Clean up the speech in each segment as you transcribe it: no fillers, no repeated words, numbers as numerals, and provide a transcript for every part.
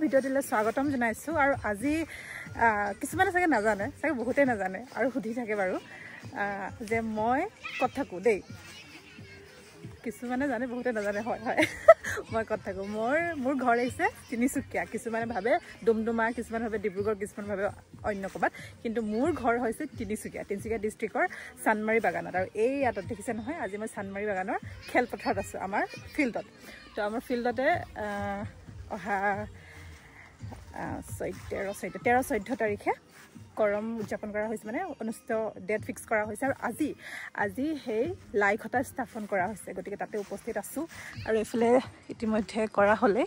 ভিডিঅ'টিলৈ স্বাগতম জনাইছোঁ। আৰু আজি কিছুমানে চাগে নাজানে, চাগে বহুতেই নাজানে আৰু সুধি থাকে বাৰু যে মই ক'ত থাকোঁ দেই। কিছুমানে জানে, বহুতে নাজানে। হয় হয় মই ক'ত থাকোঁ। মোৰ ঘৰ আহিছে তিনিচুকীয়া। কিছুমানে ভাবে ডুমডুমা, কিছুমানে ভাবে ডিব্ৰুগড়, কিছুমানে ভাবে অন্য ক'ৰবাত, কিন্তু মোৰ ঘৰ হৈছে তিনিচুকীয়া ডিষ্ট্ৰিক্টৰ চানমাৰী বাগানত। আৰু এই ইয়াত দেখিছে নহয়, আজি মই চানমাৰী বাগানৰ খেলপথাৰত আছোঁ, আমাৰ ফিল্ডত। তো আমাৰ ফিল্ডতে অহা 13-14 তাৰিখে কৰম উদযাপন কৰা হৈছে, মানে অনুষ্ঠিত ডেট ফিক্স কৰা হৈছে। আৰু আজি সেই লাই ঘটা স্থাপন কৰা হৈছে, গতিকে তাতে উপস্থিত আছোঁ। আৰু এইফালে ইতিমধ্যে কৰা হ'লে,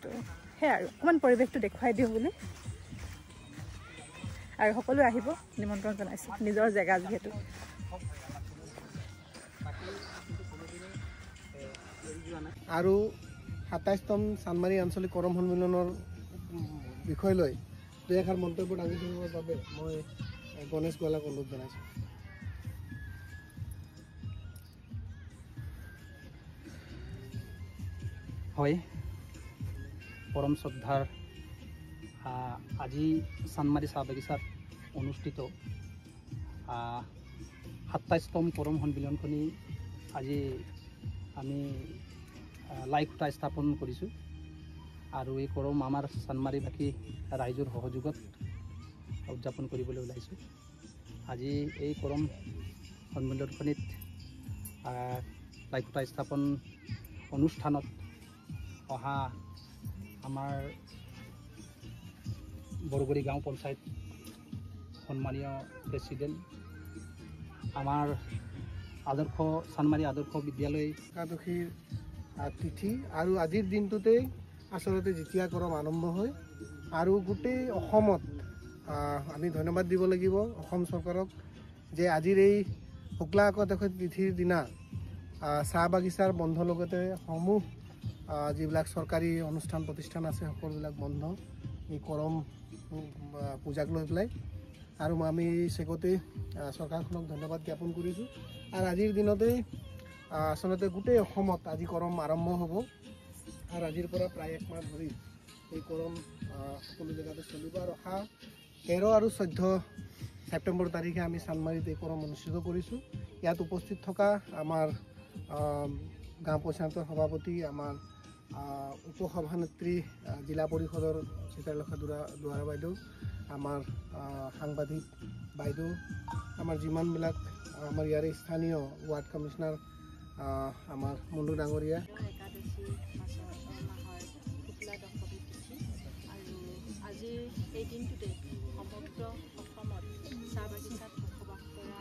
তো সেয়াই আৰু অকণমান পৰিৱেশটো দেখুৱাই দিওঁ বুলি। আৰু সকলোৱে আহিব, নিমন্ত্ৰণ জনাইছোঁ, নিজৰ জেগা যিহেতু। আৰু 27তম চানমাৰী আঞ্চলিক কৰম সন্মিলনৰ বিষয় লৈ দুই এষাৰ মন্তব্য দাঙি ধৰিবৰ বাবে মই গণেশ গোৱালাক অনুৰোধ জনাইছোঁ। হয়, পৰম শ্ৰদ্ধাৰ আজি চানমাৰী চাহ বাগিচাত অনুষ্ঠিত 27তম কৰম সন্মিলনখনি আজি আমি লাই খুঁটা স্থাপন কৰিছোঁ। আৰু এই কৰম আমাৰ চানমাৰীবাসী ৰাইজৰ সহযোগত উদযাপন কৰিবলৈ ওলাইছোঁ। আজি এই কৰম সন্মিলনখনিত লাই খুঁটা স্থাপন অনুষ্ঠানত অহা আমাৰ বৰগুৰি গাঁও পঞ্চায়ত সন্মানীয় প্ৰেচিডেণ্ট, আমাৰ চানমাৰী আদৰ্শ বিদ্যালয় একাদশীৰ তিথি আৰু আজিৰ দিনটোতেই আচলতে যেতিয়া কৰম আৰম্ভ হয়। আৰু গোটেই অসমত আমি ধন্যবাদ দিব লাগিব অসম চৰকাৰক যে আজিৰ এই শুক্লা একাদশী তিথিৰ দিনা চাহ বাগিচাৰ বন্ধ, লগতে সমূহ যিবিলাক চৰকাৰী অনুষ্ঠান প্ৰতিষ্ঠান আছে সকলোবিলাক বন্ধ এই কৰম পূজাক লৈ পেলাই। আৰু আমি চেগতে চৰকাৰখনক ধন্যবাদ জ্ঞাপন কৰিছোঁ। আৰু আজিৰ দিনতেই আচলতে গোটেই অসমত আজি কৰম আৰম্ভ হ'ব। আৰু আজিৰ পৰা প্ৰায় 1 মাহ ধৰি এই কৰম সকলো জেগাতে চলিব। আৰু অহা 13 আৰু 14 ছেপ্টেম্বৰ তাৰিখে আমি চানমাৰীত এই কৰম অনুষ্ঠিত কৰিছোঁ। ইয়াত উপস্থিত থকা আমাৰ গাঁও পঞ্চায়তৰ সভাপতি, আমাৰ উপসভানেত্ৰী, জিলা পৰিষদৰ চিত্ৰলেখা দুৱৰা বাইদেউ, আমাৰ সাংবাদিক বাইদেউ, আমাৰ যিমানবিলাক আমাৰ ইয়াৰে স্থানীয় ৱাৰ্ড কমিশ্যনাৰ, আমাৰ মুণ্ডু ডাঙৰীয়া। আৰু আজিৰ এই দিনটোতে সমগ্ৰ অসমত চাহ বাগিচাত বসবাস কৰা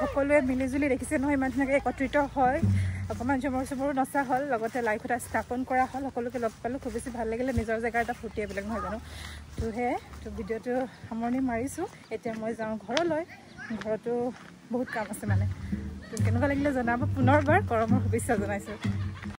সকলোৱে মিলিজুলি দেখিছে নহয়, ইমান ধুনীয়াকৈ একত্ৰিত হয়, অকণমান ঝুমুৰ চুমুৰো নচা হ'ল, লগতে লাই খুঁটা স্থাপন কৰা হ'ল। সকলোকে লগ পালোঁ, খুব বেছি ভাল লাগিলে। নিজৰ জেগাৰ এটা ফূৰ্তি এইবিলাক নহয় জানো। তো সেয়ে ভিডিঅ'টো সামৰণি মাৰিছোঁ। এতিয়া মই যাওঁ ঘৰলৈ। ঘৰতো বহুত কাম আছে মানে। তো কেনেকুৱা লাগিলে জনাব। পুনৰবাৰ কৰমৰ শুভেচ্ছা জনাইছোঁ।